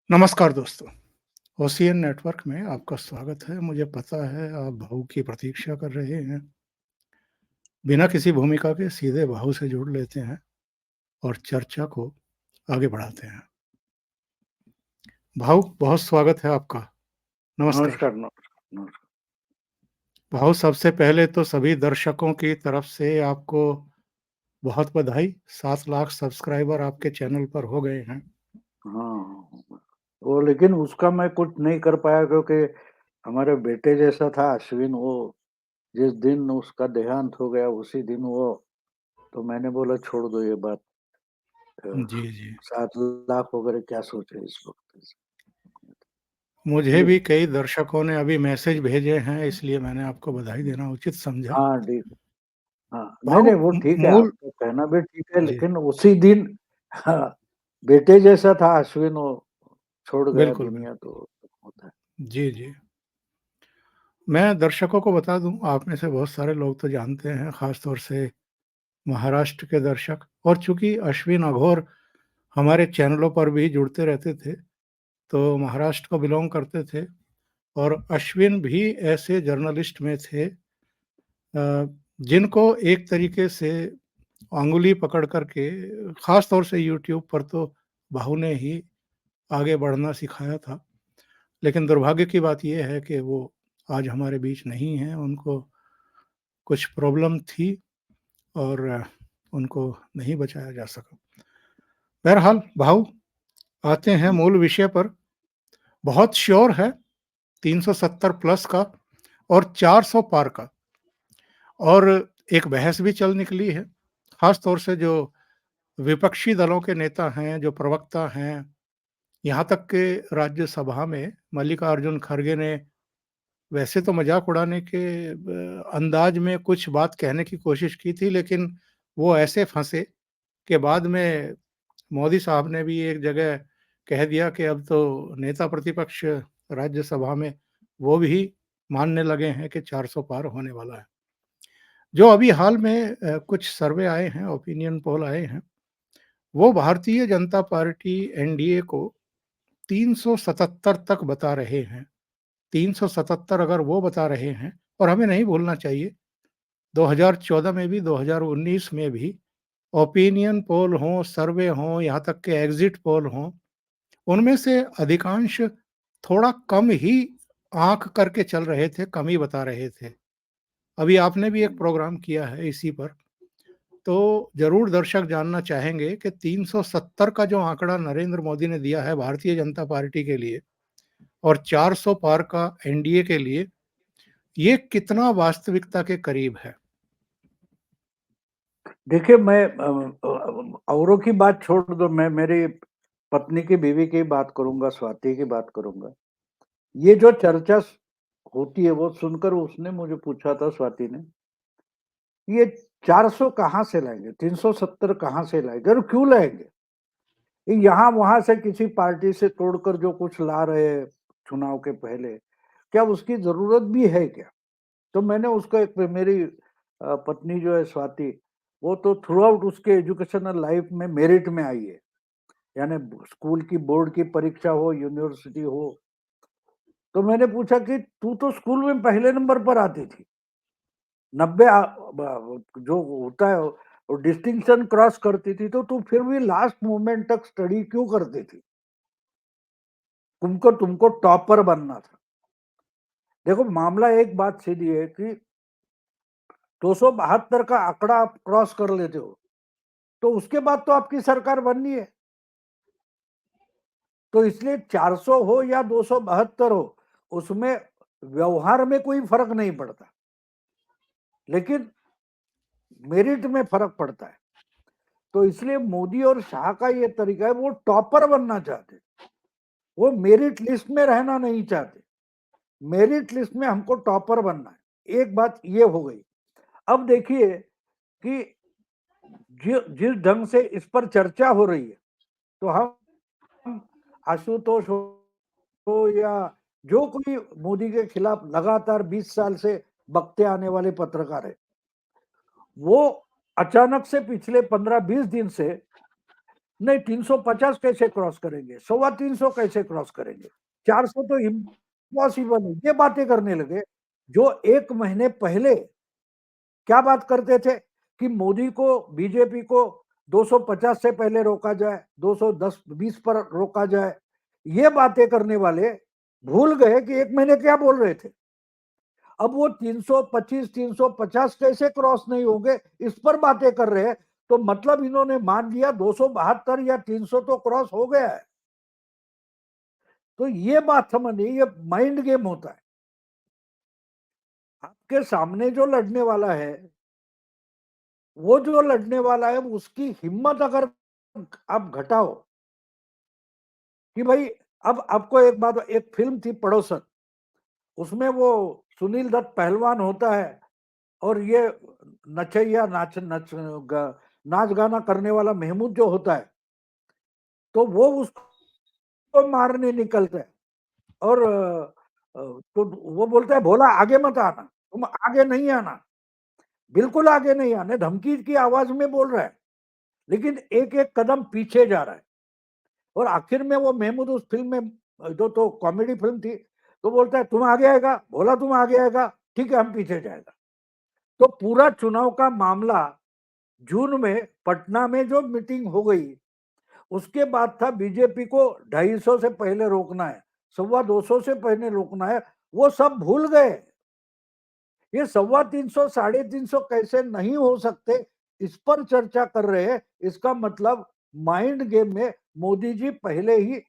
नमस्कार दोस्तों, ocean network में आपका स्वागत है। मुझे पता है आप भाऊ की प्रतीक्षा कर रहे हैं। बिना किसी भूमिका के सीधे भाऊ से जुड़ लेते हैं और चर्चा को आगे बढ़ाते हैं। भाऊ बहुत स्वागत है आपका। नमस्कार। नमस्कार, नमस्कार, नमस्कार। भाऊ सबसे पहले तो सभी दर्शकों की तरफ से आपको बहुत बधाई। 7 लाख सब्सक्राइबर आपके चैनल पर हो गए हैं। हाँ, वो लेकिन उसका मैं कुछ नहीं कर पाया क्योंकि हमारे बेटे जैसा था अश्विन, वो जिस दिन उसका देहांत हो गया उसी दिन वो, तो मैंने बोला छोड़ दो ये बात। अ, जी, जी। 7 लाख वगैरह क्या सोच रहे इस वक़्त? मुझे ये भी कई दर्शकों ने अभी मैसेज भेजे हैं, इसलिए मैंने आपको बधाई देना उचित समझा। हाँ, ठीक है। हाँ, नहीं, भाऊ नहीं वो ठीक है, मूल आपका कहना भी ठीक है जी, लेकिन उसी दिन हाँ, बेटे जैसा था अश्विन, वो छोड़ गया बिल्कुल, बिल्कुल। दुनिया तो होता है। जी, जी। मैं दर्शकों को बता दूँ, आप में से बहुत सारे लोग तो जानते हैं, ख़ास तौर से महाराष्ट्र के दर्शक और चूँकि अश्विन अघोर हमारे चैनलों पर भी जुड़ते रहते थे, तो महाराष्ट्र को बिलॉन्ग करते थे और अश्विन भी ऐसे जर्नलिस्ट में थे जिनको एक तरीके से अंगुली पकड़ कर के ख़ास तौर से यूट्यूब पर तो भाऊ ने ही आगे बढ़ना सिखाया था। लेकिन दुर्भाग्य की बात ये है कि वो आज हमारे बीच नहीं हैं, उनको कुछ प्रॉब्लम थी और उनको नहीं बचाया जा सका। बहरहाल भाऊ आते हैं हुँ, मूल विषय पर। बहुत श्योर है 370 प्लस का और 400 पार का और एक बहस भी चल निकली है। ख़ास तौर से जो विपक्षी दलों के नेता हैं, जो प्रवक्ता हैं, यहाँ तक कि राज्यसभा में मल्लिकार्जुन खड़गे ने वैसे तो मज़ाक उड़ाने के अंदाज में कुछ बात कहने की कोशिश की थी, लेकिन वो ऐसे फँसे कि बाद में मोदी साहब ने भी एक जगह कह दिया कि अब तो नेता प्रतिपक्ष राज्यसभा में वो भी मानने लगे हैं कि 400 पार होने वाला है। जो अभी हाल में कुछ सर्वे आए हैं, ओपिनियन पोल आए हैं, वो भारतीय जनता पार्टी एनडीए को 377 तक बता रहे हैं। 377 अगर वो बता रहे हैं और हमें नहीं भूलना चाहिए 2014 में भी 2019 में भी ओपिनियन पोल हों, सर्वे हों, यहाँ तक कि एग्ज़िट पोल हों, उनमें से अधिकांश थोड़ा कम ही आँक करके चल रहे थे, कम ही बता रहे थे। अभी आपने भी एक हुँ। प्रोग्राम किया है इसी पर, तो ज़रूर दर्शक जानना चाहेंगे कि 370 का जो आंकड़ा नरेंद्र मोदी ने दिया है भारतीय जनता पार्टी के लिए और 400 पार का एनडीए के लिए, ये कितना वास्तविकता के करीब है? देखिए, मैं औरों की बात छोड़ दो, मैं मेरी पत्नी की, बीवी की बात करूँगा, स्वाति की बात करूँगा। ये जो चर्चा होती है वो सुनकर उसने मुझे पूछा था, स्वाति ने, ये 400 कहाँ से लाएँगे? 370 कहाँ से लाएँगे और क्यों लाएँगे? ये यहाँ-वहाँ से किसी पार्टी से तोड़कर जो कुछ ला रहे हैं चुनाव के पहले, क्या उसकी ज़रूरत भी है क्या? तो मैंने उसको, एक मेरी पत्नी जो है स्वाति, वो तो थ्रू आउट उसके एजुकेशनल लाइफ में मेरिट में आई है। यानी स्कूल की बोर्ड की परीक्षा हो, यूनिवर्सिटी हो, तो मैंने पूछा कि तू तो स्कूल में पहले नंबर पर आती थी। 90 जो होता है वो डिस्टिंक्शन क्रॉस करती थी, तो तू फिर भी लास्ट मोमेंट तक स्टडी क्यों करती थी? तुमको तुमको टॉपर बनना था। देखो, मामला एक बात सीधी है कि 272 का आंकड़ा आप क्रॉस कर लेते हो, तो उसके बाद तो आपकी सरकार बननी है। तो इसलिए 400 हो या 272 हो, उसमें व्यवहार में कोई फर्क नहीं पड़ता, लेकिन मेरिट में फर्क पड़ता है। तो इसलिए मोदी और शाह का ये तरीका है, वो टॉपर बनना चाहते, वो मेरिट लिस्ट में रहना नहीं चाहते। मेरिट लिस्ट में हमको टॉपर बनना है। एक बात ये हो गई। अब देखिए कि जिस ढंग से इस पर चर्चा हो रही है, तो हम आशुतोष हो या जो कोई मोदी के खिलाफ लगातार 20 साल से बकते आने वाले पत्रकार है, वो अचानक से पिछले 15-20 दिन से नहीं 350 कैसे क्रॉस करेंगे, 350 कैसे क्रॉस करेंगे, 400 तो इम्पॉसिबल है, ये बातें करने लगे। जो 1 महीने पहले क्या बात करते थे कि मोदी को, बीजेपी को 250 से पहले रोका जाए, 210-20 पर रोका जाए, ये बातें करने वाले भूल गए कि 1 महीने क्या बोल रहे थे। अब वो 325, 350 कैसे क्रॉस नहीं होंगे, इस पर बातें कर रहे हैं। तो मतलब इन्होंने मान लिया 272 या 300 तो क्रॉस हो गया है। तो ये बात समझिए, ये माइंड गेम होता है। आपके सामने जो लड़ने वाला है, वो जो लड़ने वाला है, उसकी हिम्मत अगर आप घटाओ कि भाई, अब आपको एक बात, एक फिल्म थी पड़ोसन, उसमें वो सुनील दत्त पहलवान होता है और ये नचैया नाच गाना करने वाला महमूद जो होता है, तो वो उसको मारने निकलता है और तो वो बोलता है, भोला आगे मत आना, तुम आगे नहीं आना, बिल्कुल आगे नहीं आने, धमकी की आवाज में बोल रहा है, लेकिन एक एक कदम पीछे जा रहा है। और आखिर में वो महमूद उस फिल्म में, जो तो कॉमेडी फिल्म थी, तो बोलता है तुम आगे आएगा, भोला तुम आगे आएगा, ठीक है हम पीछे जाएगा। तो पूरा चुनाव का मामला जून में पटना में जो मीटिंग हो गई, उसके बाद था बीजेपी को 250 से पहले रोकना है, 250 से पहले रोकना है, वो सब भूल गए। ये 350, 350 कैसे नहीं हो सकते, इस पर चर्चा कर रहे हैं। इसका मतलब माइंड गेम में मोदी जी पहले ही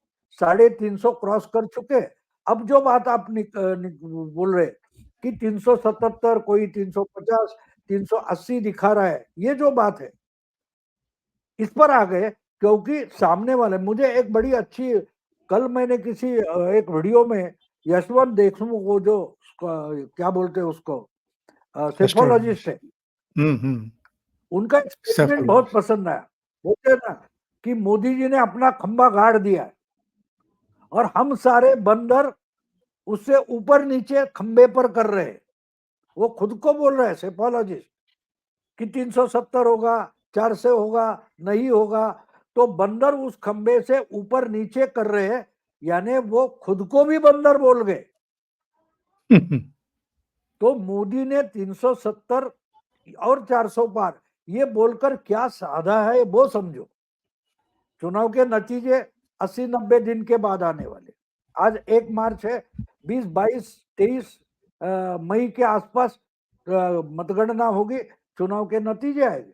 350 क्रॉस कर चुके। अब जो बात आप बोल रहे कि 377, कोई 350, 380 दिखा रहा है, ये जो बात है, इस पर आ गए। क्योंकि सामने वाले, मुझे एक बड़ी अच्छी, कल मैंने किसी एक वीडियो में यशवंत देशमुख को, जो क्या बोलते हैं उसको, सेफोलॉजिस्ट है, उनका एक स्टेटमेंट बहुत पसंद आया। बोलते हैं ना कि मोदी जी ने अपना खंबा गाड़ दिया है और हम सारे बंदर उससे ऊपर नीचे खंबे पर कर रहे हैं। वो खुद को बोल रहे हैं सेफोलॉजिस्ट कि 370 होगा, 400 होगा, नहीं होगा, तो बंदर उस खंबे से ऊपर नीचे कर रहे हैं, यानी वो खुद को भी बंदर बोल गए। तो मोदी ने 370 और 400 पार, ये बोलकर क्या साधा है वो समझो। चुनाव के नतीजे 80-90 दिन के बाद आने वाले। आज 1 मार्च है, 20, 22, 23 मई के आसपास मतगणना होगी, चुनाव के नतीजे आएंगे।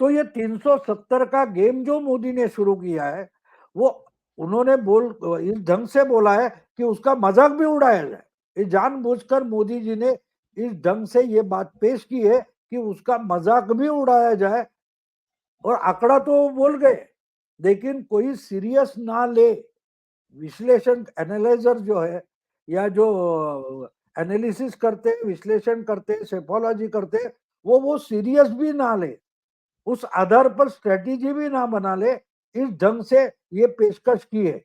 तो ये 370 का गेम जो मोदी ने शुरू किया है, वो उन्होंने इस ढंग से बोला है कि उसका मजाक भी उड़ाया जाए। ये जानबूझकर मोदी जी ने इस ढंग से ये बात पेश की है कि उसका मजाक भी उड़ाया जाए। और आंकड़ा तो बोल गए, लेकिन कोई सीरियस ना ले, विश्लेषण एनालाइजर जो है, या जो एनालिसिस करते, विश्लेषण करते, सेफोलॉजी करते, वो सीरियस भी ना ले, उस आधार पर स्ट्रेटेजी भी ना बना ले, इस ढंग से ये पेशकश की है।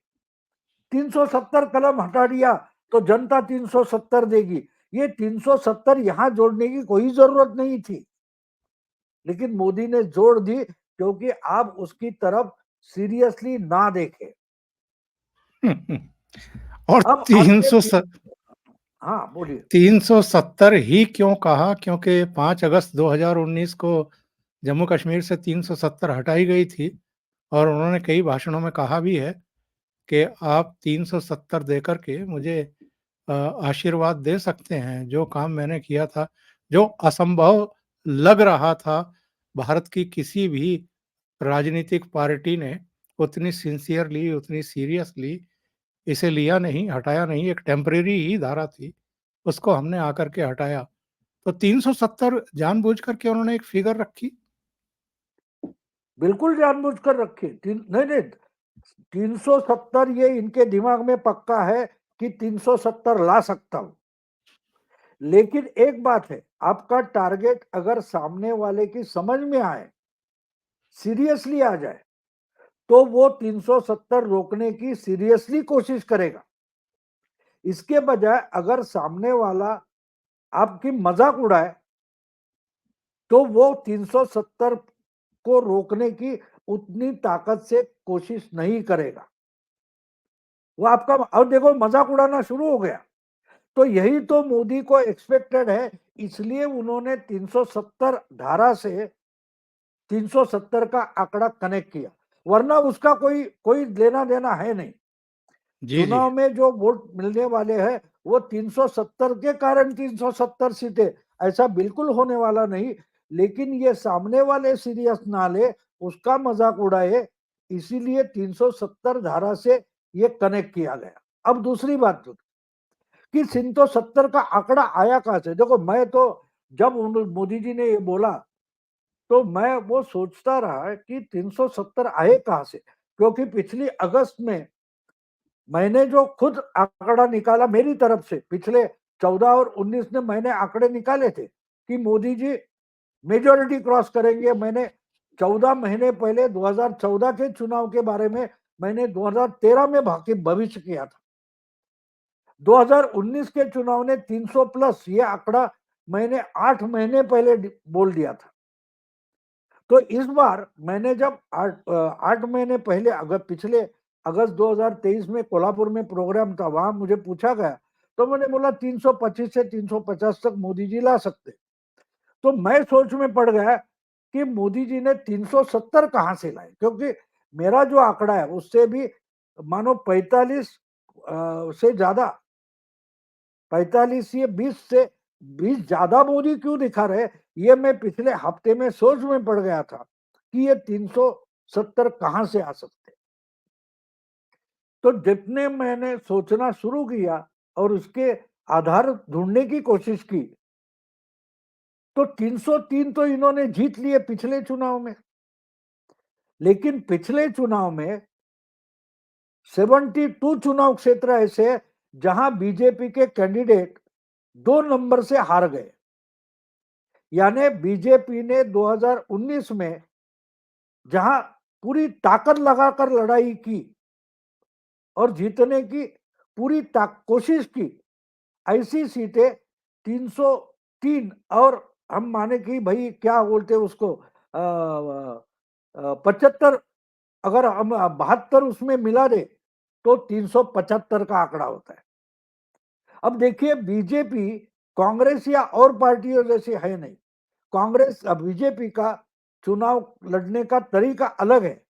370 कलम हटा दिया तो जनता 370 देगी, ये 370 यहां जोड़ने की कोई जरूरत नहीं थी, लेकिन मोदी ने जोड़ दी क्योंकि आप उसकी तरफ सीरियसली ना देखें। और अब 300, हाँ बोलिए। 370 ही क्यों कहा, क्योंकि 5 अगस्त 2019 को जम्मू कश्मीर से 370 हटाई गई थी और उन्होंने कई भाषणों में कहा भी है कि आप 370 देकर के मुझे आशीर्वाद दे सकते हैं। जो काम मैंने किया था, जो असंभव लग रहा था, भारत की किसी भी राजनीतिक पार्टी ने उतनी सिंसियरली, उतनी सीरियसली इसे लिया नहीं, हटाया नहीं। एक टेम्परेरी ही धारा थी, उसको हमने आकर के हटाया। तो 370 जानबूझ करके उन्होंने एक फिगर रखी। बिल्कुल जानबूझकर रखे। नहीं नहीं, 370 ये इनके दिमाग में पक्का है कि 370 ला सकता हूं। लेकिन एक बात है, आपका टारगेट अगर सामने वाले की समझ में आए, सीरियसली आ जाए, तो वो 370 रोकने की सीरियसली कोशिश करेगा। इसके बजाय अगर सामने वाला आपकी मजाक उड़ाए, तो वो 370 को रोकने की उतनी ताकत से कोशिश नहीं करेगा। वो आपका, और देखो मजाक उड़ाना शुरू हो गया। तो यही तो मोदी को एक्सपेक्टेड है, इसलिए उन्होंने 370 धारा से 370 का आंकड़ा कनेक्ट किया, वरना उसका कोई कोई लेना देना है नहीं। जी, जी। चुनाव में जो वोट मिलने वाले हैं वो 370 के कारण 370 सीटें, ऐसा बिल्कुल होने वाला नहीं। लेकिन ये सामने वाले सीरियस ना ले, उसका मजाक उड़ाए, इसीलिए 370 धारा से ये कनेक्ट किया गया। अब दूसरी बात कि 370 का आंकड़ा आया कहां से? देखो, मैं तो जब मोदी जी ने ये बोला तो मैं वो सोचता रहा कि 370 आए कहां से, क्योंकि पिछली अगस्त में मैंने जो खुद आंकड़ा निकाला मेरी तरफ से, पिछले 14 और 19 में मैंने आंकड़े निकाले थे कि मोदी जी मेजोरिटी क्रॉस करेंगे। मैंने 14 महीने पहले 2014 के चुनाव के बारे में मैंने 2013 में भविष्य किया था। 2019 के चुनाव ने 300 प्लस ये आंकड़ा मैंने 8 महीने पहले बोल दिया था। तो इस बार मैंने जब 8 महीने पहले, अगर पिछले अगस्त 2023 में कोल्हापुर में प्रोग्राम था, वहां मुझे पूछा गया तो मैंने बोला 325 से 350 तक मोदी जी ला सकते। तो मैं सोच में पड़ गया कि मोदी जी ने 370 कहां से लाए, क्योंकि मेरा जो आंकड़ा है उससे भी मानो 45 से ज्यादा, 45 ये 20 से 20 ज्यादा मोदी क्यों दिखा रहे, ये मैं पिछले हफ्ते में सोच में पड़ गया था कि ये 370 कहां से आ सकते। तो जितने मैंने सोचना शुरू किया और उसके आधार ढूंढने की कोशिश की, तो 303 तो इन्होंने जीत लिए पिछले चुनाव में। लेकिन पिछले चुनाव में 72 चुनाव क्षेत्र ऐसे हैं जहां बीजेपी के कैंडिडेट 2 नंबर से हार गए। यानी बीजेपी ने 2019 में जहां पूरी ताकत लगाकर लड़ाई की और जीतने की पूरी कोशिश की, ऐसी सीटें 303, और हम माने कि भाई क्या बोलते हैं उसको, 75, अगर हम 72 उसमें मिला दे तो 375 का आंकड़ा होता है। अब देखिए, बीजेपी कांग्रेस या और पार्टियों जैसी है नहीं। कांग्रेस, बीजेपी का चुनाव लड़ने का तरीका अलग है।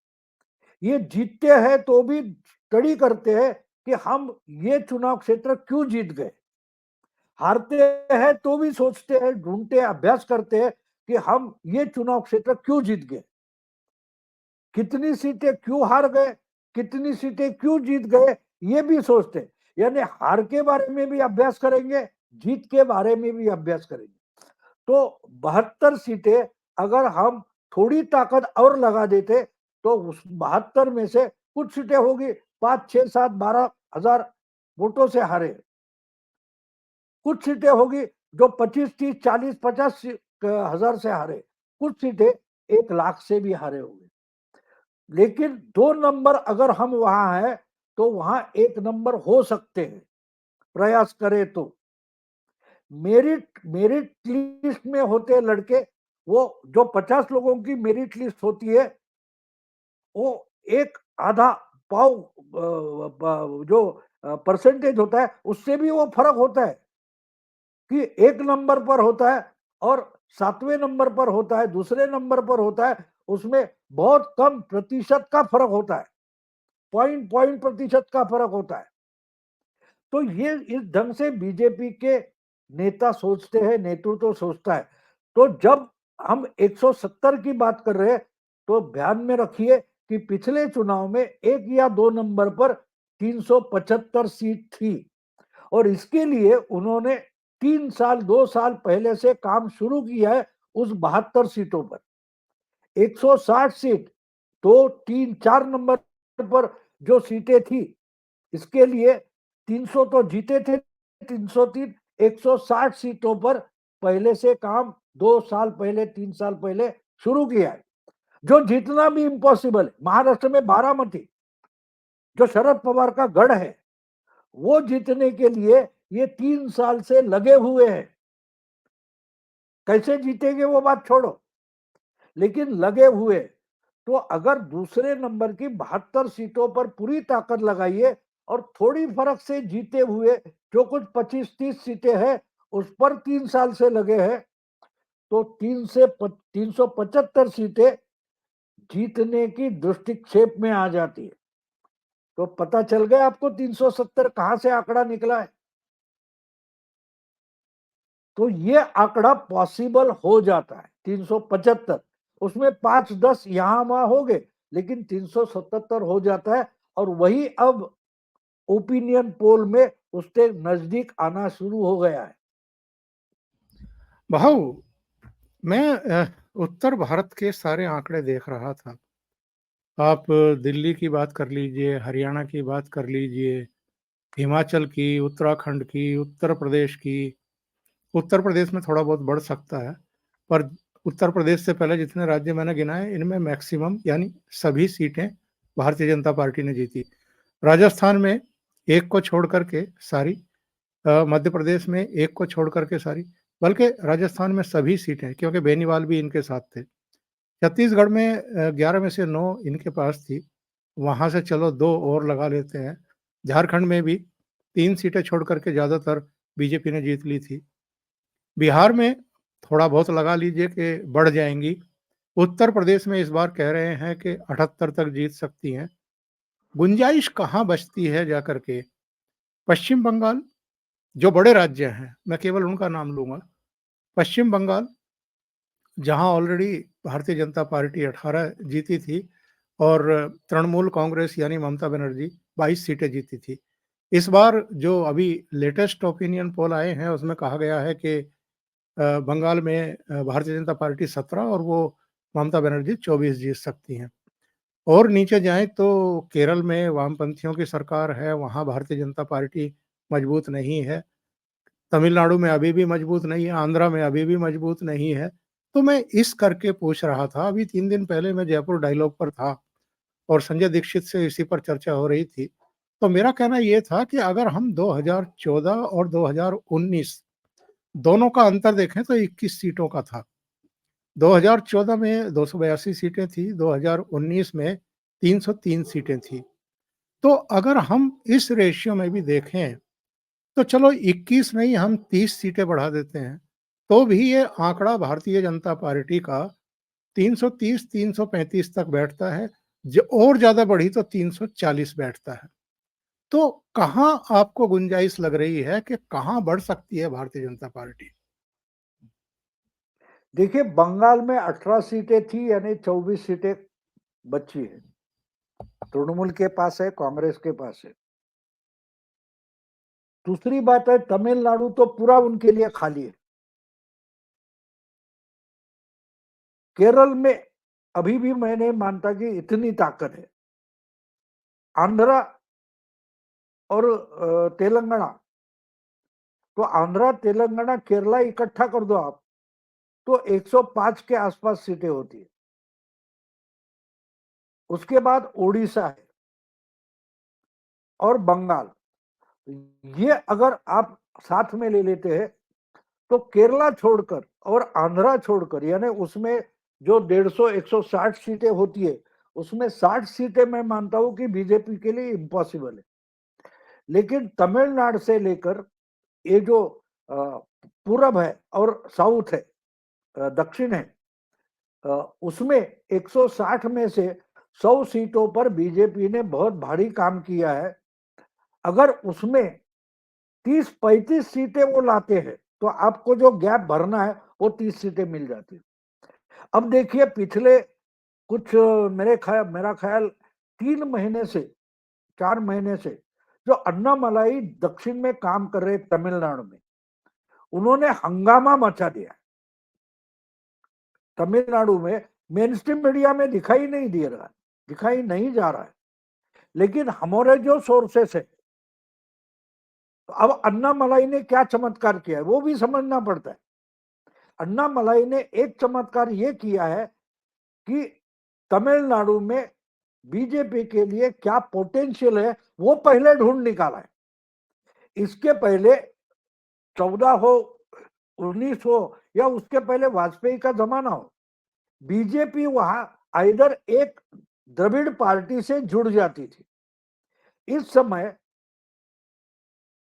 ये जीतते हैं तो भी स्टडी करते हैं कि हम ये चुनाव क्षेत्र क्यों जीत गए, हारते हैं तो भी सोचते हैं, ढूंढते हैं, अभ्यास करते हैं कि हम ये चुनाव क्षेत्र क्यों जीत गए, कितनी सीटें क्यों हार गए, कितनी सीटें क्यों जीत गए, ये भी सोचते हैं। यानी हार के बारे में भी अभ्यास करेंगे, जीत के बारे में भी अभ्यास करेंगे। तो 72 सीटें अगर हम थोड़ी ताकत और लगा देते तो उस 72 में से कुछ सीटें होगी 5, 6, 7, 12 हजार वोटों से हारे, कुछ सीटें होगी जो 25, 30, 40, 50 हजार से हारे, कुछ सीटें 1 लाख से भी हारे होंगे। लेकिन 2 नंबर अगर हम वहां हैं तो वहां 1 नंबर हो सकते हैं, प्रयास करें तो। मेरिट मेरिट लिस्ट में होते लड़के, वो जो 50 लोगों की मेरिट लिस्ट होती है, वो एक आधा पाव जो परसेंटेज होता है उससे भी वो फर्क होता है कि 1 नंबर पर होता है और 7वें नंबर पर होता है, दूसरे नंबर पर होता है, उसमें बहुत कम प्रतिशत का फर्क होता है, पॉइंट पॉइंट प्रतिशत का फर्क होता है। तो ये इस ढंग से बीजेपी के नेता सोचते हैं, नेतृत्व सोचता है। तो जब हम 170 की बात कर रहे हैं तो ध्यान में रखिए कि पिछले चुनाव में 1 या 2 नंबर पर 375 सीट थी, और इसके लिए उन्होंने 3 साल 2 साल पहले से काम शुरू किया है उस 72 सीटों पर। 160 सीट 2, 3, 4 नंबर पर जो सीटें थी, इसके लिए 300 तो जीते थे, 303, 160 सीटों पर पहले से काम 2 साल पहले, 3 साल पहले शुरू किया है, जो जीतना भी इम्पॉसिबल है। महाराष्ट्र में बारामती, जो शरद पवार का गढ़ है, वो जीतने के लिए ये 3 साल से लगे हुए हैं। कैसे जीतेंगे वो बात छोड़ो, लेकिन लगे हुए। तो अगर दूसरे नंबर की 72 सीटों पर पूरी ताकत लगाइए और थोड़ी फर्क से जीते हुए जो कुछ 25-30 सीटें हैं उस पर 3 साल से लगे हैं, तो 375 सीटें जीतने की दृष्टिक्षेप में आ जाती है। तो पता चल गया आपको 370 कहां से आंकड़ा निकला है। तो ये आंकड़ा पॉसिबल हो जाता है 375, उसमें 5-10 यहां वहां हो गए, लेकिन 377 हो जाता है। और वही अब ओपिनियन पोल में उसके नजदीक आना शुरू हो गया है। भाऊ, मैं उत्तर भारत के सारे आंकड़े देख रहा था। आप दिल्ली की बात कर लीजिए, हरियाणा की बात कर लीजिए, हिमाचल की, उत्तराखंड की, उत्तर प्रदेश की। उत्तर प्रदेश में थोड़ा बहुत बढ़ सकता है, पर उत्तर प्रदेश से पहले जितने राज्य मैंने गिनाए, इनमें मैक्सिमम यानी सभी सीटें भारतीय जनता पार्टी ने जीती। राजस्थान में एक को छोड़ करके सारी, मध्य प्रदेश में एक को छोड़ करके सारी, बल्कि राजस्थान में सभी सीटें, क्योंकि बेनीवाल भी इनके साथ थे। छत्तीसगढ़ में 11 में से 9 इनके पास थी, वहाँ से चलो 2 और लगा लेते हैं। झारखंड में भी 3 सीटें छोड़ करके ज़्यादातर बीजेपी ने जीत ली थी। बिहार में थोड़ा बहुत लगा लीजिए कि बढ़ जाएँगी। उत्तर प्रदेश में इस बार कह रहे हैं कि 78 तक जीत सकती हैं। गुंजाइश कहाँ बचती है जाकर के? पश्चिम बंगाल, जो बड़े राज्य हैं, मैं केवल उनका नाम लूँगा। पश्चिम बंगाल, जहाँ ऑलरेडी भारतीय जनता पार्टी 18 जीती थी और तृणमूल कांग्रेस यानी ममता बनर्जी 22 सीटें जीती थी। इस बार जो अभी लेटेस्ट ओपिनियन पोल आए हैं, उसमें कहा गया है कि बंगाल में भारतीय जनता पार्टी 17 और वो ममता बनर्जी 24 जीत सकती हैं। और नीचे जाएँ तो केरल में वामपंथियों की सरकार है, वहाँ भारतीय जनता पार्टी मजबूत नहीं है। तमिलनाडु में अभी भी मजबूत नहीं है, आंध्रा में अभी भी मजबूत नहीं है। तो मैं इस करके पूछ रहा था, अभी 3 दिन पहले मैं जयपुर डायलॉग पर था और संजय दीक्षित से इसी पर चर्चा हो रही थी। तो मेरा कहना ये था कि अगर हम 2014 और 2019 दोनों का अंतर देखें तो 21 सीटों का था। 2014 में 282 सीटें थी, 2019 में 303 सीटें थी। तो अगर हम इस रेशियो में भी देखें, तो चलो 21 नहीं, हम 30 सीटें बढ़ा देते हैं, तो भी ये आंकड़ा भारतीय जनता पार्टी का 330-335 तक बैठता है। और ज्यादा बढ़ी तो 340 बैठता है। तो कहाँ आपको गुंजाइश लग रही है कि कहाँ बढ़ सकती है भारतीय जनता पार्टी? देखिए, बंगाल में 18 सीटें थी, यानी 24 सीटें बची है। तृणमूल के पास है, कांग्रेस के पास है। दूसरी बात है, तमिलनाडु तो पूरा उनके लिए खाली है। केरल में अभी भी मैं नहीं मानता कि इतनी ताकत है। आंध्रा और तेलंगाना, तो आंध्रा, तेलंगाना, केरला इकट्ठा कर दो आप, तो 105 के आसपास सीटें होती है। उसके बाद ओडिशा है और बंगाल। ये अगर आप साथ में ले लेते हैं, तो केरला छोड़कर और आंध्रा छोड़कर, यानी उसमें जो 150-160 सीटें होती है, उसमें 60 सीटें मैं मानता हूं कि बीजेपी के लिए इम्पॉसिबल है। लेकिन तमिलनाडु से लेकर ये जो पूरब है और साउथ है, दक्षिण है, उसमें 160 में से 100 सीटों पर बीजेपी ने बहुत भारी काम किया है। अगर उसमें 30-35 सीटें वो लाते हैं, तो आपको जो गैप भरना है वो 30 सीटें मिल जाती है। अब देखिए, पिछले कुछ मेरा ख्याल 3 महीने से 4 महीने से जो अन्नामलाई दक्षिण में काम कर रहे तमिलनाडु में, उन्होंने हंगामा मचा दिया। तमिलनाडु में मेन स्ट्रीम मीडिया में दिखाई नहीं दे रहा है, दिखाई नहीं जा रहा है, लेकिन हमारे जो सोर्सेस है, तो अब अन्नामलाई ने क्या चमत्कार किया है वो भी समझना पड़ता है। अन्नामलाई ने एक चमत्कार ये किया है कि तमिलनाडु में बीजेपी के लिए क्या पोटेंशियल है वो पहले ढूंढ निकाला है। इसके पहले 14 हो, 19 हो, या उसके पहले वाजपेयी का जमाना हो, बीजेपी वहां आइदर एक द्रविड़ पार्टी से जुड़ जाती थी। इस समय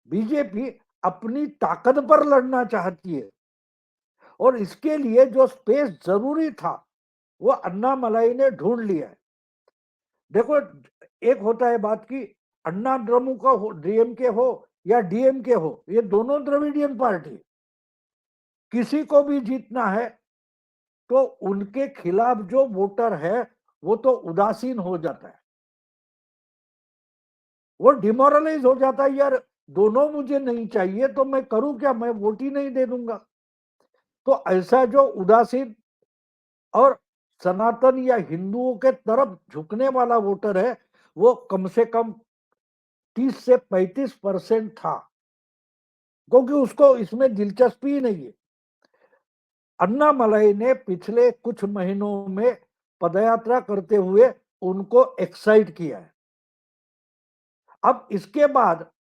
बीजेपी अपनी ताकत पर लड़ना चाहती है और इसके लिए जो स्पेस जरूरी था वो अन्नामलाई ने ढूंढ लिया है। देखो, एक होता है बात की अन्ना द्रमुक हो, डीएमके हो या डीएमके हो, ये दोनों द्रविडियन पार्टी, किसी को भी जीतना है तो उनके खिलाफ जो वोटर है वो तो उदासीन हो जाता है, वो डिमोरलाइज हो जाता है। यार दोनों मुझे नहीं चाहिए तो मैं करूं क्या, मैं वोट ही नहीं दे दूंगा। तो ऐसा जो उदासीन और सनातन या हिंदुओं के तरफ झुकने वाला वोटर है वो कम से कम 30 से 35% था, क्योंकि उसको इसमें दिलचस्पी ही नहीं है। अन्नामलाई ने पिछले कुछ महीनों में पदयात्रा करते हुए उनको एक्साइट किया है। अब इसके बाद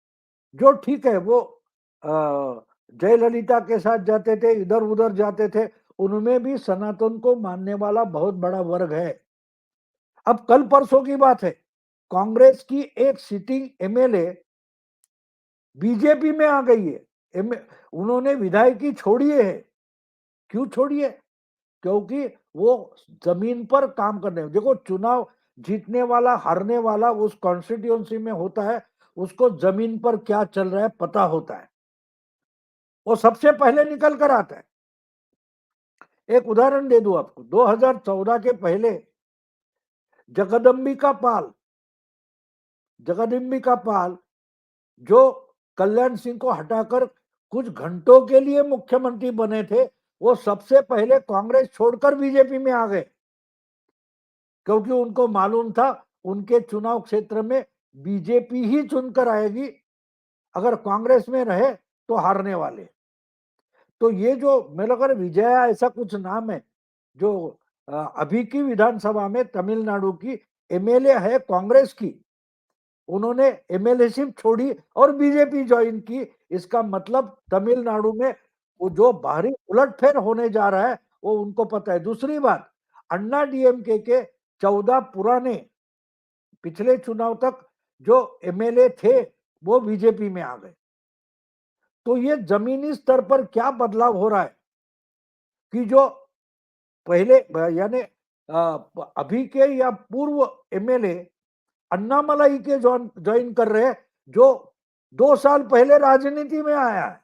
जो ठीक है वो जयललिता के साथ जाते थे, इधर उधर जाते थे, उनमें भी सनातन को मानने वाला बहुत बड़ा वर्ग है। अब कल परसों की बात है, कांग्रेस की एक सिटिंग एमएलए बीजेपी में आ गई है। उन्होंने विधायकी छोड़ी है। क्यों छोड़ी है? क्योंकि वो जमीन पर काम करने, देखो चुनाव जीतने वाला हारने वाला उस कॉन्स्टिट्यूएंसी में होता है, उसको जमीन पर क्या चल रहा है पता होता है, वो सबसे पहले निकल कर आता है। एक उदाहरण दे दूं आपको, 2014 के पहले जगदम्बिका पाल जो कल्याण सिंह को हटाकर कुछ घंटों के लिए मुख्यमंत्री बने थे, वो सबसे पहले कांग्रेस छोड़कर बीजेपी में आ गए, क्योंकि उनको मालूम था उनके चुनाव क्षेत्र में बीजेपी ही चुनकर आएगी, अगर कांग्रेस में रहे तो हारने वाले। तो ये जो मेरे लगा विजया ऐसा कुछ नाम है जो अभी की विधानसभा में तमिलनाडु की एमएलए है कांग्रेस की, उन्होंने एमएलएशिप छोड़ी और बीजेपी ज्वाइन की। इसका मतलब तमिलनाडु में वो जो भारी उलटफेर होने जा रहा है वो उनको पता है। दूसरी बात, अन्ना डीएमके के 14 पुराने पिछले चुनाव तक जो एमएलए थे वो बीजेपी में आ गए। तो ये जमीनी स्तर पर क्या बदलाव हो रहा है कि जो पहले यानी अभी के या पूर्व एमएलए अन्नामलाई के ज्वाइन कर रहे हैं जो 2 साल पहले राजनीति में आया है।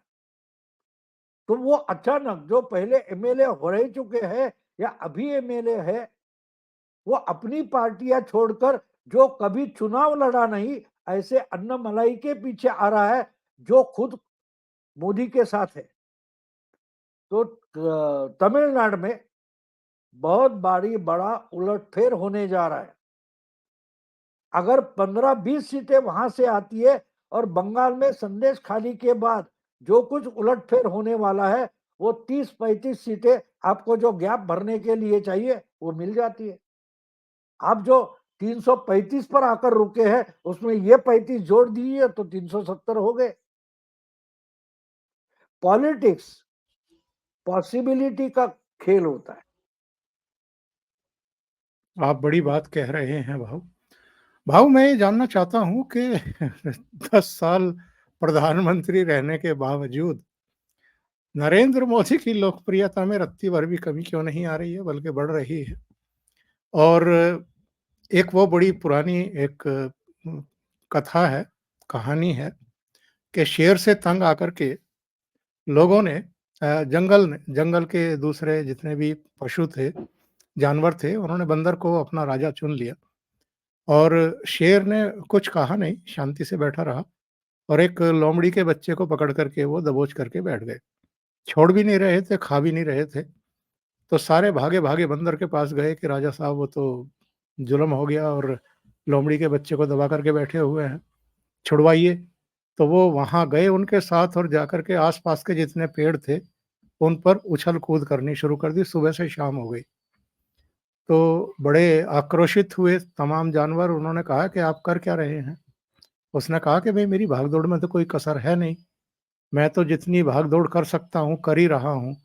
तो वो अचानक जो पहले एमएलए हो रह चुके हैं या अभी एमएलए है, वो अपनी पार्टियां छोड़कर जो कभी चुनाव लड़ा नहीं, ऐसे अन्नामलाई के पीछे आ रहा है जो खुद मोदी के साथ है। तो तमिलनाडु में बहुत बड़ा उलटफेर होने जा रहा है। अगर 15-20 सीटें वहां से आती है और बंगाल में संदेश खाली के बाद जो कुछ उलटफेर होने वाला है वो 30-35 सीटें आपको जो गैप भरने के लिए चाहिए वो मिल जाती है। आप जो 335 पर आकर रुके हैं उसमें ये 35 जोड़ दिए तो 370 हो गए। पॉलिटिक्स पॉसिबिलिटी का खेल होता है। आप बड़ी बात कह रहे हैं भाऊ। मैं ये जानना चाहता हूँ कि 10 साल प्रधानमंत्री रहने के बावजूद नरेंद्र मोदी की लोकप्रियता में रत्ती भर भी कमी क्यों नहीं आ रही है, बल्कि बढ़ रही है। और एक वो बड़ी पुरानी एक कथा है, कहानी है कि शेर से तंग आकर के लोगों ने जंगल के दूसरे जितने भी पशु थे, जानवर थे, उन्होंने बंदर को अपना राजा चुन लिया और शेर ने कुछ कहा नहीं, शांति से बैठा रहा और एक लोमड़ी के बच्चे को पकड़ करके वो दबोच करके बैठ गए। छोड़ भी नहीं रहे थे, खा भी नहीं रहे थे। तो सारे भागे-भागे बंदर के पास गए कि राजा साहब वो तो जुल्म हो गया और लोमड़ी के बच्चे को दबा करके बैठे हुए हैं, छुड़वाइए। तो वो वहाँ गए उनके साथ और जाकर के आस-पास के जितने पेड़ थे, उन पर उछल-कूद करनी शुरू कर दी, सुबह से शाम हो गई। तो बड़े आक्रोशित हुए तमाम जानवर, उन्होंने कहा कि आप कर क्या रहे हैं? उसने कहा कि भई मेरी भाग-दौड़ में तो कोई कसर है नहीं, मैं तो जितनी भाग-दौड़ कर सकता हूँ, कर ही रहा हूँ।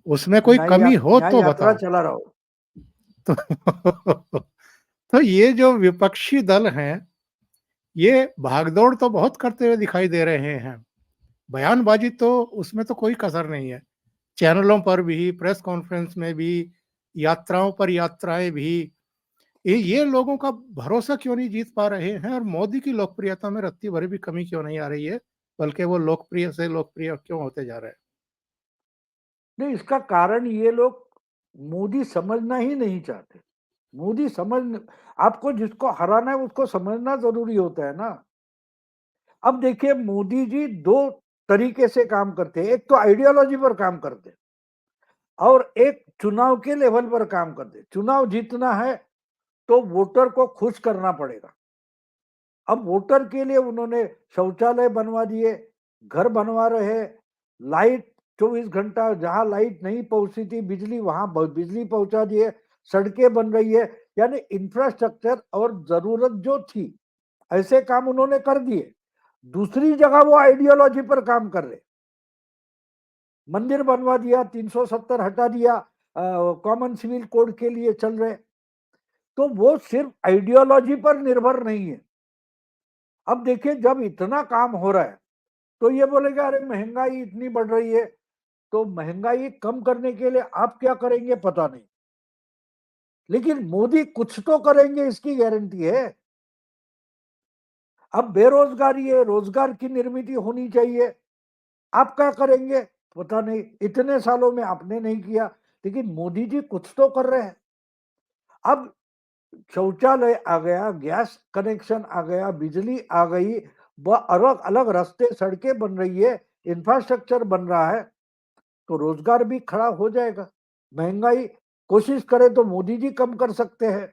उसमें कोई कमी हो न्याय तो यात्रा बताओ। चला रहा हो। तो तो ये जो विपक्षी दल हैं, ये भागदौड़ तो बहुत करते हुए दिखाई दे रहे हैं। बयानबाज़ी तो उसमें तो कोई कसर नहीं है। चैनलों पर भी, प्रेस कॉन्फ्रेंस में भी, यात्राओं पर यात्राएँ भी, ये लोगों का भरोसा क्यों नहीं जीत पा रहे हैं और मोदी की लोकप्रियता में रत्ती भर भी कमी क्यों नहीं आ रही है, बल्कि वो लोकप्रिय से लोकप्रिय क्यों होते जा रहे हैं? नहीं, इसका कारण ये लोग मोदी समझना ही नहीं चाहते। मोदी समझ आपको जिसको हराना है उसको समझना ज़रूरी होता है ना। अब देखिए मोदी जी 2 तरीके से काम करते हैं। एक तो आइडियोलॉजी पर काम करते हैं और एक चुनाव के लेवल पर काम करते हैं। चुनाव जीतना है तो वोटर को खुश करना पड़ेगा। अब वोटर के लिए उन्होंने शौचालय बनवा दिए, घर बनवा रहे हैं, लाइट 24 घंटा जहाँ लाइट नहीं पहुँचती थी बिजली वहाँ बिजली पहुँचा दिए, सड़कें बन रही है, यानी इंफ्रास्ट्रक्चर और ज़रूरत जो थी, ऐसे काम उन्होंने कर दिए। दूसरी जगह वो आइडियोलॉजी पर काम कर रहे। मंदिर बनवा दिया, 370 हटा दिया, कॉमन सिविल कोड के लिए चल रहे। तो वो सिर्फ आइडियोलॉजी पर निर्भर नहीं है। अब देखिए जब इतना काम हो रहा है तो ये बोलेगा अरे महंगाई इतनी बढ़ रही है, तो महंगाई कम करने के लिए आप क्या करेंगे पता नहीं, लेकिन मोदी कुछ तो करेंगे इसकी गारंटी है। अब बेरोजगारी है, रोजगार की निर्मित होनी चाहिए, आप क्या करेंगे पता नहीं, इतने सालों में आपने नहीं किया, लेकिन मोदी जी कुछ तो कर रहे हैं। अब शौचालय आ गया, गैस कनेक्शन आ गया, बिजली आ गई, अलग अलग रास्ते सड़कें बन रही है, इंफ्रास्ट्रक्चर बन रहा है, तो रोजगार भी खड़ा हो जाएगा। महंगाई कोशिश करें तो मोदी जी कम कर सकते हैं।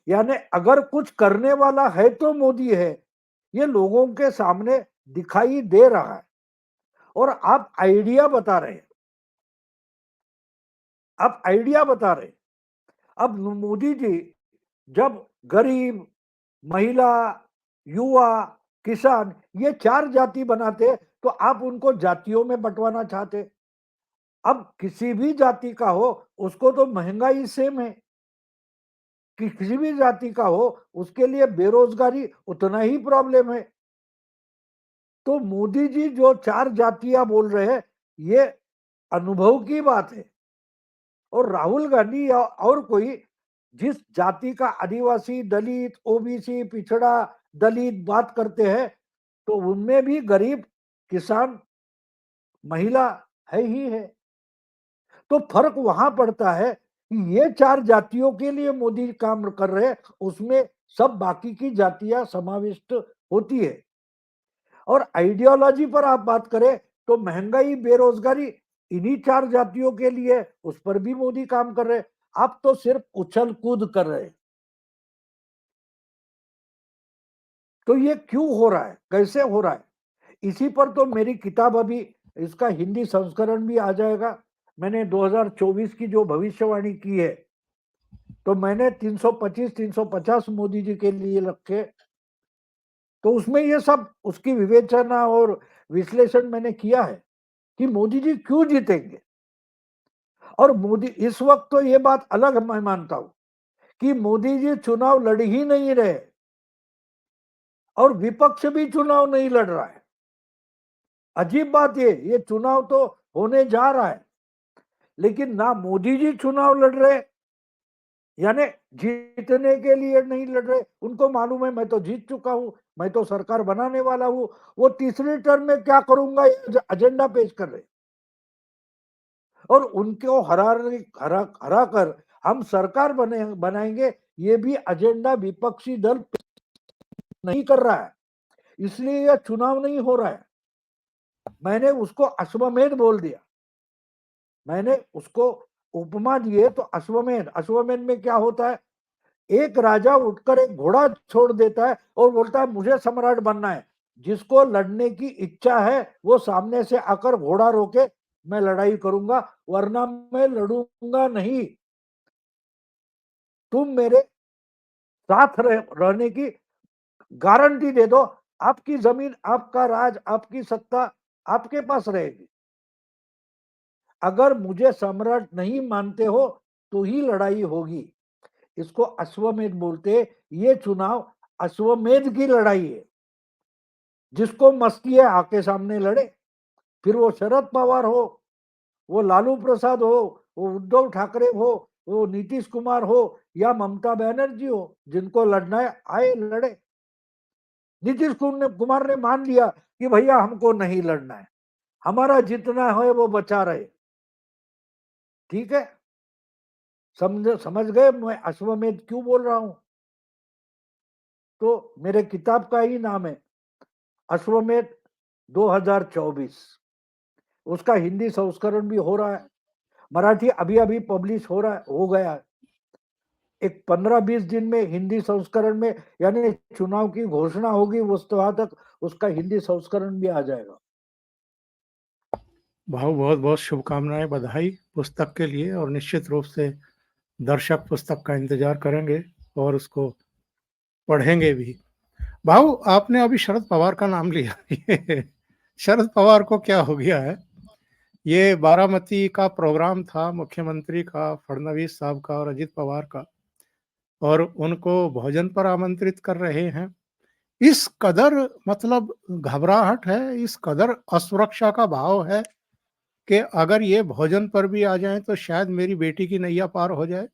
यानी अगर कुछ करने वाला है तो मोदी है, ये लोगों के सामने दिखाई दे रहा है। और आप आइडिया बता रहे हैं, आप आइडिया बता रहे हैं। अब मोदी जी जब गरीब, महिला, युवा, किसान ये 4 जाति बनाते तो आप उनको जातियों में बंटवाना चाहते। अब किसी भी जाति का हो उसको तो महंगाई सेम है, कि किसी भी जाति का हो उसके लिए बेरोजगारी उतना ही प्रॉब्लम है। तो मोदी जी जो 4 जातियां बोल रहे हैं ये अनुभव की बात है। और राहुल गांधी या और कोई जिस जाति का आदिवासी, दलित, ओबीसी, पिछड़ा, दलित बात करते हैं तो उनमें भी गरीब, किसान, महिला है ही है। तो फर्क वहां पड़ता है कि ये 4 जातियों के लिए मोदी काम कर रहे हैं, उसमें सब बाकी की जातियां समाविष्ट होती है। और आइडियोलॉजी पर आप बात करें तो महंगाई, बेरोजगारी इन्हीं 4 जातियों के लिए, उस पर भी मोदी काम कर रहे हैं। आप तो सिर्फ उछल कूद कर रहे हैं। तो ये क्यों हो रहा है, कैसे हो रहा है? इसी पर तो मेरी किताब अभी, इसका हिंदी संस्करण भी आ जाएगा। मैंने 2024 की जो भविष्यवाणी की है, तो मैंने 325 350 मोदी जी के लिए रखे। तो उसमें ये सब उसकी विवेचना और विश्लेषण मैंने किया है कि मोदी जी क्यों जीतेंगे। और मोदी इस वक्त तो ये बात अलग मैं मानता हूं कि मोदी जी चुनाव लड़ ही नहीं रहे और विपक्ष भी चुनाव नहीं लड़ रहा है। अजीब बात ये चुनाव तो होने जा रहा है, लेकिन ना मोदी जी चुनाव लड़ रहे, यानी जीतने के लिए नहीं लड़ रहे। उनको मालूम है मैं तो जीत चुका हूं, मैं तो सरकार बनाने वाला हूं। वो तीसरी टर्म में क्या करूंगा ये एजेंडा पेश कर रहे। और उनको हरा कर हम सरकार बनाएंगे, ये भी एजेंडा विपक्षी दल नहीं कर रहा है, इसलिए यह चुनाव नहीं हो रहा है। मैंने उसको अश्वमेध बोल दिया, मैंने उसको उपमा दिए तो अश्वमेध। अश्वमेध में क्या होता है, एक राजा उठकर एक घोड़ा छोड़ देता है और बोलता है मुझे सम्राट बनना है। जिसको लड़ने की इच्छा है वो सामने से आकर घोड़ा रोके, मैं लड़ाई करूंगा, वरना मैं लड़ूंगा नहीं। तुम मेरे साथ रहने की गारंटी दे दो, आपकी जमीन, आपका राज, आपकी सत्ता आपके पास रहेगी। अगर मुझे सम्राट नहीं मानते हो तो ही लड़ाई होगी। इसको अश्वमेध बोलते हैं। ये चुनाव अश्वमेध की लड़ाई है। जिसको मस्ती है आके सामने लड़े, फिर वो शरद पवार हो, वो लालू प्रसाद हो, वो उद्धव ठाकरे हो, वो नीतीश कुमार हो या ममता बनर्जी हो, जिनको लड़ना है आए लड़े। नीतीश कुमार ने मान लिया कि भैया हमको नहीं लड़ना है, हमारा जितना है वो बचा रहे। ठीक है, समझ गए मैं अश्वमेध क्यों बोल रहा हूं? तो मेरे किताब का ही नाम है अश्वमेध 2024। उसका हिंदी संस्करण भी हो रहा है, मराठी अभी अभी पब्लिश हो गया है। एक 15-20 दिन में हिंदी संस्करण में, यानी चुनाव की घोषणा होगी उस तक उसका हिंदी संस्करण भी आ जाएगा। भाऊ बहुत बहुत शुभकामनाएं, बधाई पुस्तक के लिए, और निश्चित रूप से दर्शक पुस्तक का इंतजार करेंगे और उसको पढ़ेंगे भी। भाऊ आपने अभी शरद पवार का नाम लिया ये शरद पवार को क्या हो गया है? ये बारामती का प्रोग्राम था मुख्यमंत्री का, फडणवीस साहब का और अजित पवार का, और उनको भोजन पर आमंत्रित कर रहे हैं। इस कदर मतलब घबराहट है, इस कदर असुरक्षा का भाव है कि अगर ये भोजन पर भी आ जाएं तो शायद मेरी बेटी की नैया पार हो जाए।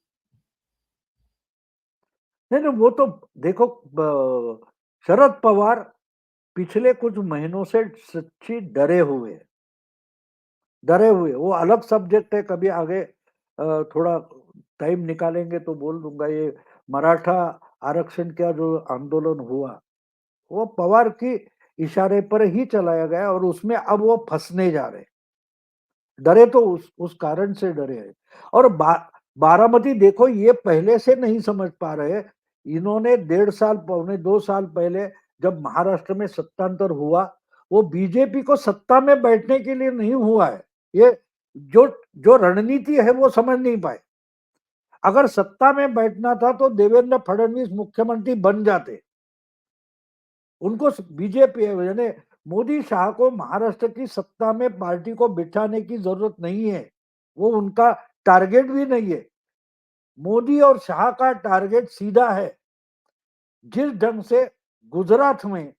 नहीं नहीं, वो तो देखो, शरद पवार पिछले कुछ महीनों से सच्ची डरे हुए। वो अलग सब्जेक्ट है, कभी आगे थोड़ा टाइम निकालेंगे तो बोल दूंगा। ये मराठा आरक्षण का जो आंदोलन हुआ, वो पवार की इशारे पर ही चलाया गया और उसमें अब वो फंसने जा रहे। डरे तो उस कारण से डरे हैं। और बारामती देखो, ये पहले से नहीं समझ पा रहे। इन्होंने 1.5 साल, पौने 2 साल पहले जब महाराष्ट्र में सत्तांतर हुआ, वो बीजेपी को सत्ता में बैठने के लिए नहीं हुआ है। ये जो जो रणनीति है वो समझ नहीं पाए। अगर सत्ता में बैठना था तो देवेंद्र फडणवीस मुख्यमंत्री बन जाते। उनको बीजेपी यानी मोदी शाह को महाराष्ट्र की सत्ता में पार्टी को बिठाने की जरूरत नहीं है, वो उनका टारगेट भी नहीं है। मोदी और शाह का टारगेट सीधा है। जिस ढंग से गुजरात में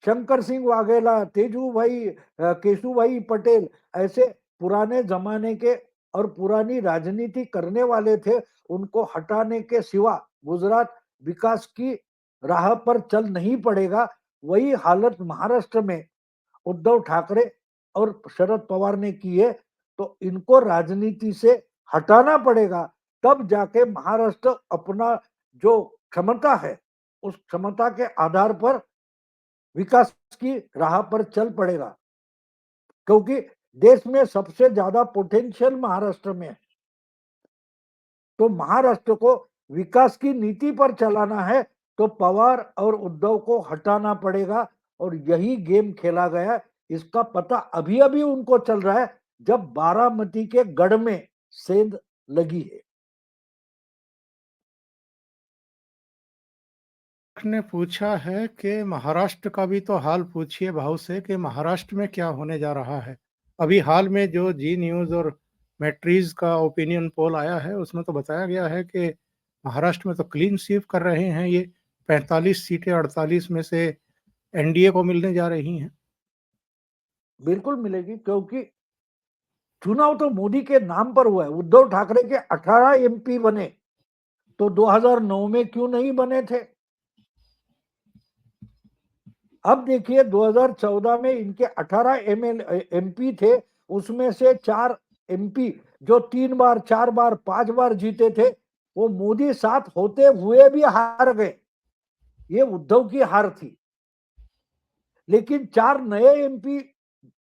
शंकर सिंह वाघेला, तेजू भाई, केशु भाई पटेल, ऐसे पुराने जमाने के और पुरानी राजनीति करने वाले थे, उनको हटाने के सिवा गुजरात विकास की राह पर चल नहीं पड़ेगा। वही हालत महाराष्ट्र में उद्धव ठाकरे और शरद पवार ने की है। तो इनको राजनीति से हटाना पड़ेगा, तब जाके महाराष्ट्र अपना जो क्षमता है उस क्षमता के आधार पर विकास की राह पर चल पड़ेगा। क्योंकि देश में सबसे ज्यादा पोटेंशियल महाराष्ट्र में है। तो महाराष्ट्र को विकास की नीति पर चलाना है तो पवार और उद्धव को हटाना पड़ेगा, और यही गेम खेला गया। इसका पता अभी अभी उनको चल रहा है जब बारामती के गढ़ में सेंध लगी है। ने पूछा है कि महाराष्ट्र का भी तो हाल पूछिए भाव से कि महाराष्ट्र में क्या होने जा रहा है। अभी हाल में जो जी न्यूज़ और मैट्रीज का ओपिनियन पोल आया है उसमें तो बताया गया है कि महाराष्ट्र में तो क्लीन स्वीप कर रहे हैं, ये 45 सीटें 48 में से एनडीए को मिलने जा रही हैं। बिल्कुल मिलेगी, क्योंकि चुनाव तो मोदी के नाम पर हुआ है। उद्धव ठाकरे के 18 एमपी बने, तो 2009 में क्यों नहीं बने थे? अब देखिए 2014 में इनके 18 एमपी थे, उसमें से 4 एमपी जो 3 बार 4 बार 5 बार जीते थे, वो मोदी साथ होते हुए भी हार गए। ये उद्धव की हार थी। लेकिन 4 नए एमपी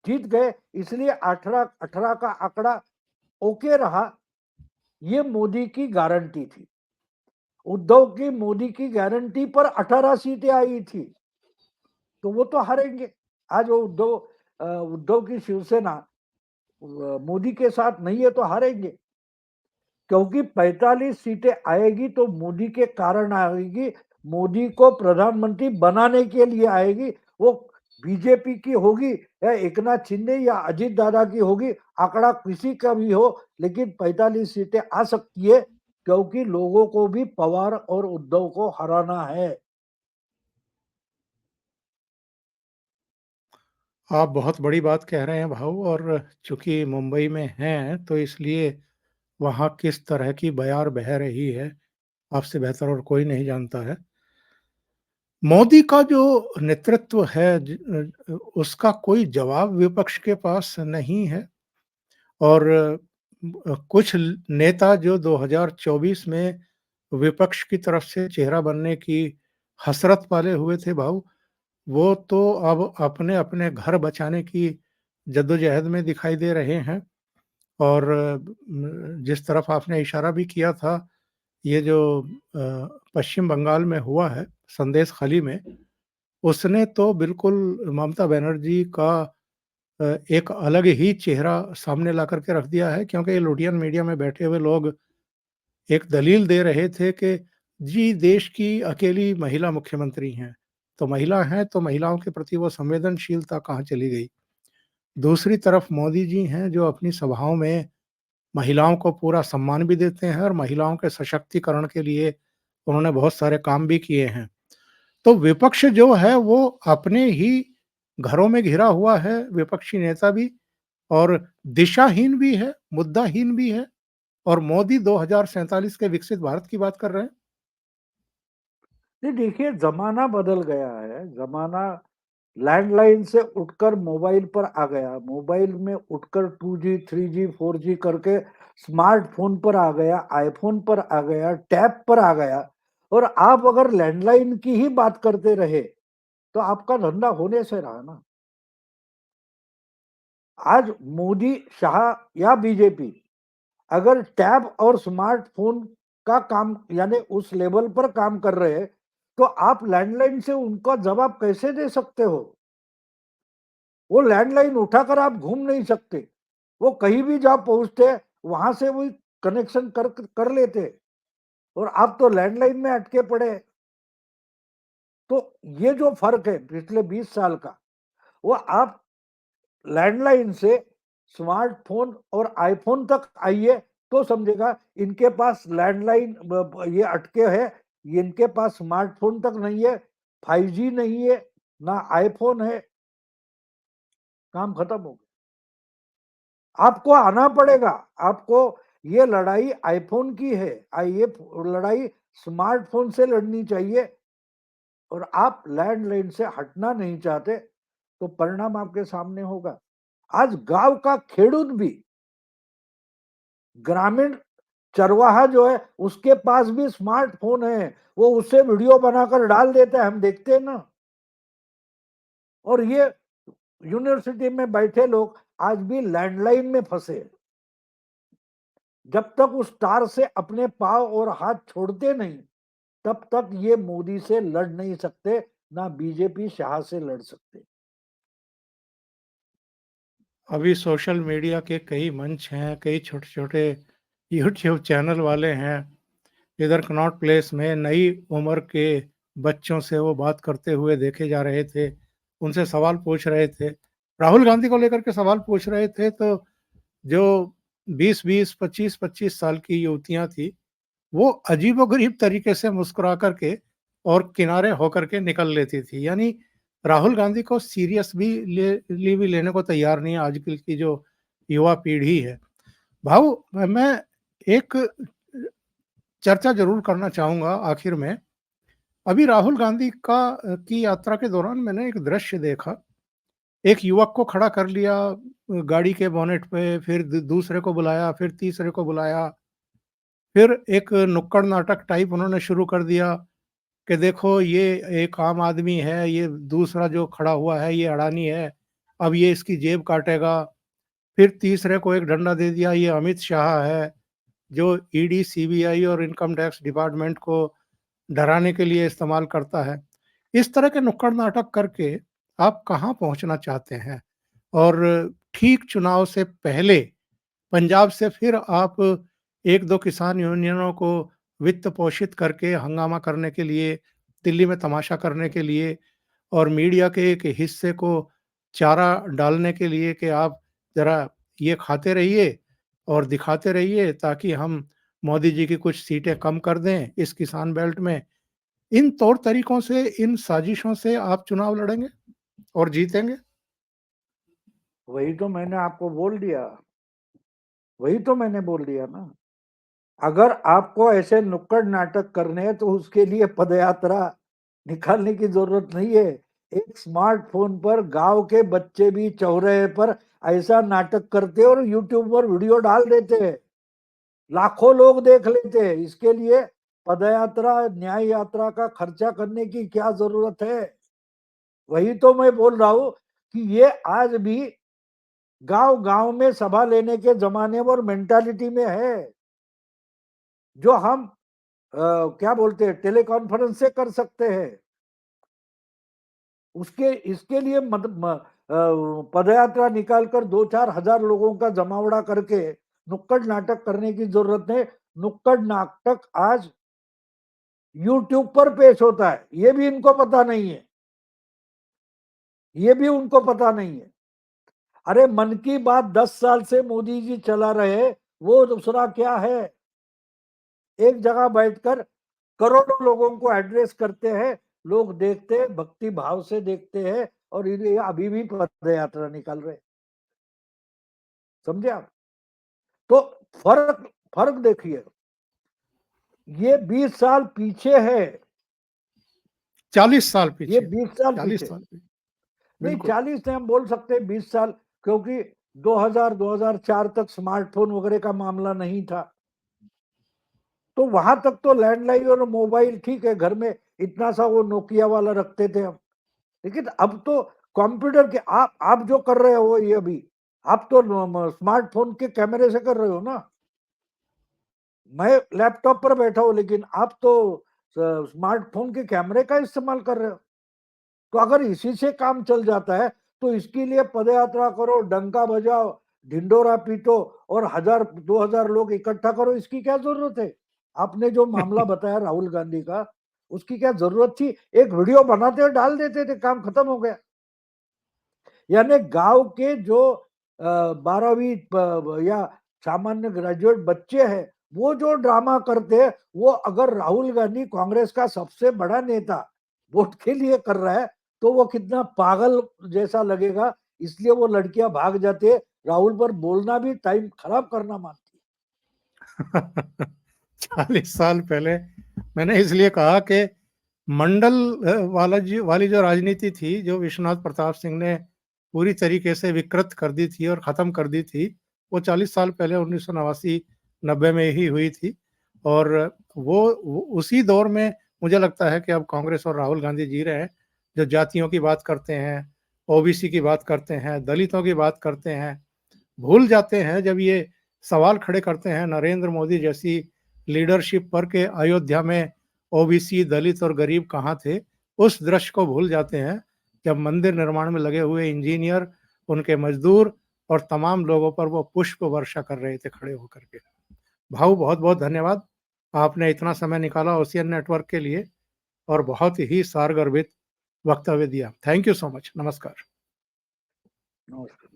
जीत गए, इसलिए 18 का आंकड़ा ओके रहा। ये मोदी की गारंटी थी। उद्धव की मोदी की गारंटी पर 18 सीटें आई थी, तो वो तो हारेंगे। आज वो उद्धव की शिवसेना मोदी के साथ नहीं है तो हारेंगे। क्योंकि 45 सीटें आएगी तो मोदी के कारण आएगी, मोदी को प्रधानमंत्री बनाने के लिए आएगी। वो बीजेपी की होगी या एकनाथ शिंदे या अजीत दादा की होगी, आंकड़ा किसी का भी हो, लेकिन 45 सीटें आ सकती है। क्योंकि लोगों को भी पवार और उद्धव को हराना है। आप बहुत बड़ी बात कह रहे हैं भाऊ, और चूँकि मुंबई में हैं, तो इसलिए वहाँ किस तरह की बयार बह रही है, आपसे बेहतर और कोई नहीं जानता है। मोदी का जो नेतृत्व है उसका कोई जवाब विपक्ष के पास नहीं है, और कुछ नेता जो 2024 में विपक्ष की तरफ से चेहरा बनने की हसरत पाले हुए थे भाऊ, वो तो अब अपने-अपने घर बचाने की जद्दोजहद में दिखाई दे रहे हैं। और जिस तरफ आपने इशारा भी किया था, ये जो पश्चिम बंगाल में हुआ है, संदेशखाली में, उसने तो बिल्कुल ममता बनर्जी का एक अलग ही चेहरा सामने ला कर के रख दिया है, क्योंकि ये लुटियन मीडिया में बैठे हुए लोग एक दलील दे रहे थे कि जी, देश की अकेली महिला मुख्यमंत्री हैं, तो महिला हैं, तो महिलाओं के प्रति वो संवेदनशीलता कहाँ चली गई? दूसरी तरफ मोदी जी हैं, जो अपनी सभाओं में महिलाओं को पूरा सम्मान भी देते हैं, और महिलाओं के सशक्तिकरण के लिए उन्होंने बहुत सारे काम भी किए हैं। तो विपक्ष जो है वो अपने ही घरों में घिरा हुआ है, विपक्षी नेता भी, और दिशाहीन भी है, मुद्दाहीन भी है, और मोदी 2047 के विकसित भारत की बात कर रहे हैं। नहीं, देखिए ज़माना बदल गया है, ज़माना लैंडलाइन से उठकर मोबाइल पर आ गया, मोबाइल में उठकर 2G, 3G, 4G करके स्मार्टफ़ोन पर आ गया, आईफ़ोन पर आ गया, टैब पर आ गया, और आप अगर लैंडलाइन की ही बात करते रहे, तो आपका धंधा होने से रहा ना। आज मोदी, शाह या बीजेपी अगर टैब और स्मार्टफ़ोन का काम यानी उस लेवल पर काम कर रहे हैं, तो आप लैंडलाइन से उनका जवाब कैसे दे सकते हो? वो लैंडलाइन उठाकर आप घूम नहीं सकते। वो कहीं भी जा पहुँचते, वहाँ से वो कनेक्शन कर लेते, और आप तो लैंडलाइन में अटके पड़े हैं। तो ये जो फ़र्क है पिछले 20 साल का, वो आप लैंडलाइन से स्मार्टफ़ोन और आईफ़ोन तक आइए, तो समझिएगा इनके पास लैंडलाइन ये अटके हैं, इनके पास स्मार्टफ़ोन तक नहीं है, 5G नहीं है, ना आईफ़ोन है, काम खत्म हो गया। आपको आना पड़ेगा, आपको ये लड़ाई आईफ़ोन की है, ये लड़ाई स्मार्टफ़ोन से लड़नी चाहिए, और आप लैंडलाइन से हटना नहीं चाहते, तो परिणाम आपके सामने होगा। आज गाँव का खेडूत भी, ग्रामीण चरवाहा जो है, उसके पास भी स्मार्टफ़ोन है, वो उससे वीडियो बनाकर डाल देता है, हम देखते हैं ना। और ये यूनिवर्सिटी में बैठे लोग आज भी लैंडलाइन में फँसे हैं। जब तक उस तार से अपने पाँव और हाथ छोड़ते नहीं, तब तक ये मोदी से लड़ नहीं सकते, ना बीजेपी शाह से लड़ सकते। अभी सोशल मीडिया के कई मंच हैं, कई छोटे-छोटे यूट्यूब चैनल वाले हैं। इधर कनॉट प्लेस में नई उम्र के बच्चों से वो बात करते हुए देखे जा रहे थे। उनसे सवाल पूछ रहे थे। राहुल गांधी को लेकर के सवाल पूछ रहे थे, तो जो 20-20, 25-25 साल की युवतियाँ थी, वो अजीबो-गरीब तरीके से मुस्कुरा कर के और किनारे होकर के निकल लेती थी। यानी राहुल गांधी को सीरियस भी लेने को तैयार नहीं है आजकल की जो युवा पीढ़ी है। भाऊ, मैं एक चर्चा ज़रूर करना चाहूँगा आखिर में। अभी राहुल गांधी की यात्रा के दौरान मैंने एक दृश्य देखा। एक युवक को खड़ा कर लिया गाड़ी के बोनेट पे, फिर दूसरे को बुलाया, फिर तीसरे को बुलाया। फिर एक नुक्कड़ नाटक टाइप उन्होंने शुरू कर दिया कि देखो ये एक आम आदमी है, ये दूसरा जो खड़ा हुआ है ये अडानी है, अब ये इसकी जेब काटेगा। फिर तीसरे को एक डंडा दे दिया, ये अमित शाह है, जो ईडी, सीबीआई और इनकम टैक्स डिपार्टमेंट को डराने के लिए इस्तेमाल करता है। इस तरह के नुक्कड़ नाटक करके आप कहाँ पहुँचना चाहते हैं? और ठीक चुनाव से पहले पंजाब से फिर आप 1-2 किसान यूनियनों को वित्त पोषित करके हंगामा करने के लिए, दिल्ली में तमाशा करने के लिए, और मीडिया के एक हिस्से को चारा डालने के लिए कि आप ज़रा ये खाते रहिए और दिखाते रहिए ताकि हम मोदी जी की कुछ सीटें कम कर दें इस किसान बेल्ट में। इन तौर तरीकों से, इन साजिशों से आप चुनाव लड़ेंगे और जीतेंगे? वही तो मैंने आपको बोल दिया, वही तो मैंने बोल दिया ना। अगर आपको ऐसे नुक्कड़ नाटक करने हैं तो उसके लिए पदयात्रा निकालने की जरूरत नहीं है। एक स्मार्टफोन पर गांव के बच्चे भी चौराहे पर ऐसा नाटक करते और यूट्यूब पर वीडियो डाल देते हैं, लाखों लोग देख लेते हैं। इसके लिए पदयात्रा, न्याय यात्रा का खर्चा करने की क्या जरूरत है? वही तो मैं बोल रहा हूं कि ये आज भी गांव गांव में सभा लेने के जमाने और मेंटालिटी में है, जो हम क्या बोलते हैं टेलीकॉन्फ्रेंस से कर सकते हैं। उसके इसके लिए पदयात्रा निकालकर 2-4 हजार लोगों का जमावड़ा करके नुक्कड़ नाटक करने की जरूरत नहीं। नुक्कड़ नाटक आज यूट्यूब पर पेश होता है, ये भी इनको पता नहीं है, ये भी उनको पता नहीं है। अरे मन की बात 10 साल से मोदी जी चला रहे, वो दूसरा क्या है? एक जगह बैठकर करोड़ों लोगों को एड्रेस करते हैं, लोग देखते हैं, भक्ति भाव से देखते हैं, और ये अभी भी पद यात्रा निकाल रहे। समझे आप? तो फर्क फर्क देखिए, ये 20 साल पीछे है, 40 साल ये पीछे, 20 साल 40 पीछे। साल पीछे, नहीं, बिल्कुल। 40 नहीं, हम बोल सकते हैं 20 साल, क्योंकि 2000-2004 तक स्मार्टफोन वगैरह का मामला नहीं था। तो वहां तक तो लैंडलाइन और मोबाइल ठीक है, घर में इतना सा वो नोकिया वाला रखते थे हम। लेकिन अब तो कंप्यूटर के आप जो कर रहे हो ये अभी, आप तो स्मार्टफोन के कैमरे से कर रहे हो ना। मैं लैपटॉप पर बैठा हूं, लेकिन आप तो स्मार्टफोन के कैमरे का इस्तेमाल कर रहे हो। तो अगर इसी से काम चल जाता है तो इसके लिए पदयात्रा करो, डंका बजाओ, ढिंडोरा पीटो और 1000-2000 लोग इकट्ठा करो, इसकी क्या जरूरत है? आपने जो मामला बताया राहुल गांधी का, उसकी क्या जरूरत थी? एक वीडियो बनाते और डाल देते थे, काम खत्म हो गया। यानी गांव के जो 12वीं या सामान्य ग्रेजुएट बच्चे हैं, वो जो ड्रामा करते हैं, वो अगर राहुल गांधी कांग्रेस का सबसे बड़ा नेता वोट के लिए कर रहा है तो वो कितना पागल जैसा लगेगा। इसलिए वो लड़कियां भाग जाती है, राहुल पर बोलना भी टाइम खराब करना मानती है। 40 साल पहले मैंने इसलिए कहा कि मंडल वाली जो राजनीति थी, जो विश्वनाथ प्रताप सिंह ने पूरी तरीके से विकृत कर दी थी और खत्म कर दी थी, वो 40 साल पहले 1989-90 में ही हुई थी। और वो उसी दौर में मुझे लगता है कि अब कांग्रेस और राहुल गांधी जी रहे हैं, जो जातियों की बात करते हैं, ओबीसी की बात करते हैं, दलितों की बात करते हैं। भूल जाते हैं जब ये सवाल खड़े करते हैं नरेंद्र मोदी जैसी लीडरशिप पर के अयोध्या में ओबीसी, दलित और गरीब कहाँ थे। उस दृश्य को भूल जाते हैं जब मंदिर निर्माण में लगे हुए इंजीनियर, उनके मजदूर और तमाम लोगों पर वो पुष्प वर्षा कर रहे थे खड़े होकर के। भाऊ, बहुत बहुत धन्यवाद, आपने इतना समय निकाला ओशियन नेटवर्क के लिए और बहुत ही सारगर्भित वक्तव्य दिया। Thank you so much. नमस्कार। नमस्कार।